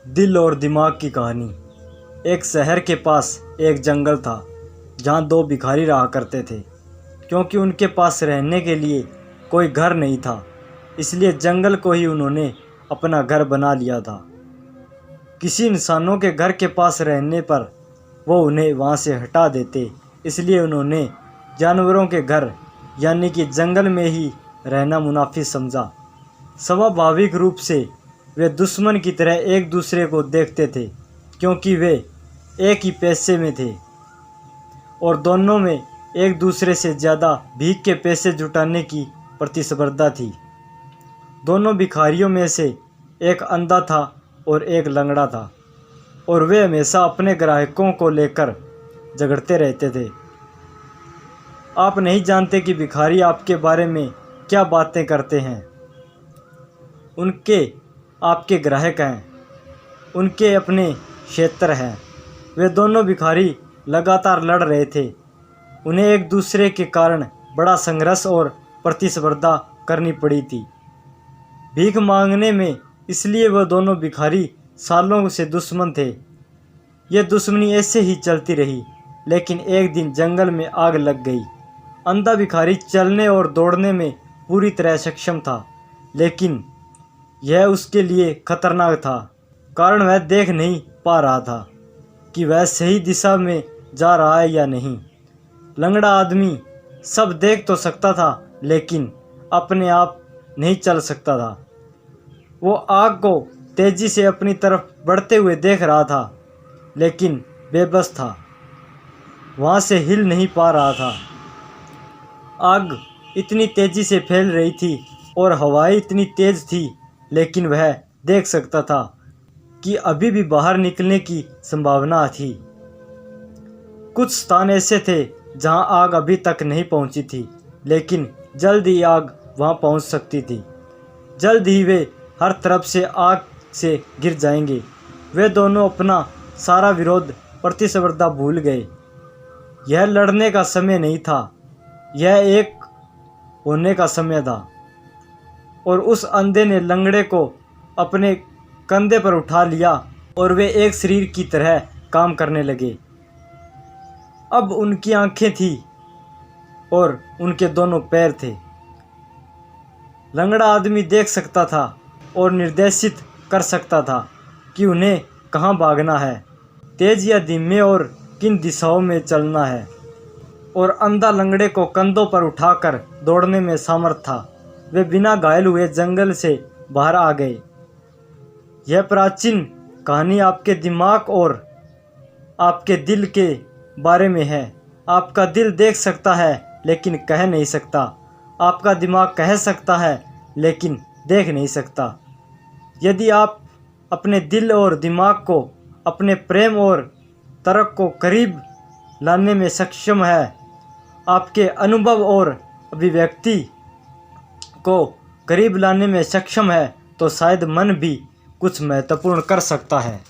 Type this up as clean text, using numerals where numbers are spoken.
दिल और दिमाग की कहानी। एक शहर के पास एक जंगल था जहाँ दो भिखारी रहा करते थे। क्योंकि उनके पास रहने के लिए कोई घर नहीं था, इसलिए जंगल को ही उन्होंने अपना घर बना लिया था। किसी इंसानों के घर के पास रहने पर वो उन्हें वहाँ से हटा देते, इसलिए उन्होंने जानवरों के घर यानी कि जंगल में ही रहना मुनाफिज समझा। स्वाभाविक रूप से वे दुश्मन की तरह एक दूसरे को देखते थे, क्योंकि वे एक ही पैसे में थे और दोनों में एक दूसरे से ज़्यादा भीख के पैसे जुटाने की प्रतिस्पर्धा थी। दोनों भिखारियों में से एक अंधा था और एक लंगड़ा था, और वे हमेशा अपने ग्राहकों को लेकर झगड़ते रहते थे। आप नहीं जानते कि भिखारी आपके बारे में क्या बातें करते हैं। उनके आपके ग्राहक हैं, उनके अपने क्षेत्र हैं। वे दोनों भिखारी लगातार लड़ रहे थे। उन्हें एक दूसरे के कारण बड़ा संघर्ष और प्रतिस्पर्धा करनी पड़ी थी भीख मांगने में। इसलिए वह दोनों भिखारी सालों से दुश्मन थे। यह दुश्मनी ऐसे ही चलती रही, लेकिन एक दिन जंगल में आग लग गई। अंधा भिखारी चलने और दौड़ने में पूरी तरह सक्षम था, लेकिन यह उसके लिए खतरनाक था, कारण वह देख नहीं पा रहा था कि वह सही दिशा में जा रहा है या नहीं। लंगड़ा आदमी सब देख तो सकता था, लेकिन अपने आप नहीं चल सकता था। वो आग को तेजी से अपनी तरफ बढ़ते हुए देख रहा था, लेकिन बेबस था, वहाँ से हिल नहीं पा रहा था। आग इतनी तेजी से फैल रही थी और हवाएं इतनी तेज थी, लेकिन वह देख सकता था कि अभी भी बाहर निकलने की संभावना थी। कुछ स्थान ऐसे थे जहां आग अभी तक नहीं पहुंची थी, लेकिन जल्द ही आग वहां पहुंच सकती थी। जल्द ही वे हर तरफ से आग से गिर जाएंगे। वे दोनों अपना सारा विरोध प्रतिस्पर्धा भूल गए। यह लड़ने का समय नहीं था, यह एक होने का समय था। और उस अंधे ने लंगड़े को अपने कंधे पर उठा लिया और वे एक शरीर की तरह काम करने लगे। अब उनकी आंखें थी और उनके दोनों पैर थे। लंगड़ा आदमी देख सकता था और निर्देशित कर सकता था कि उन्हें कहाँ भागना है, तेज या धीमे, और किन दिशाओं में चलना है। और अंधा लंगड़े को कंधों पर उठाकर दौड़ने में सामर्थ था। वे बिना घायल हुए जंगल से बाहर आ गए। यह प्राचीन कहानी आपके दिमाग और आपके दिल के बारे में है। आपका दिल देख सकता है लेकिन कह नहीं सकता। आपका दिमाग कह सकता है लेकिन देख नहीं सकता। यदि आप अपने दिल और दिमाग को, अपने प्रेम और तर्क को करीब लाने में सक्षम है, आपके अनुभव और अभिव्यक्ति को करीब लाने में सक्षम है, तो शायद मन भी कुछ महत्वपूर्ण कर सकता है।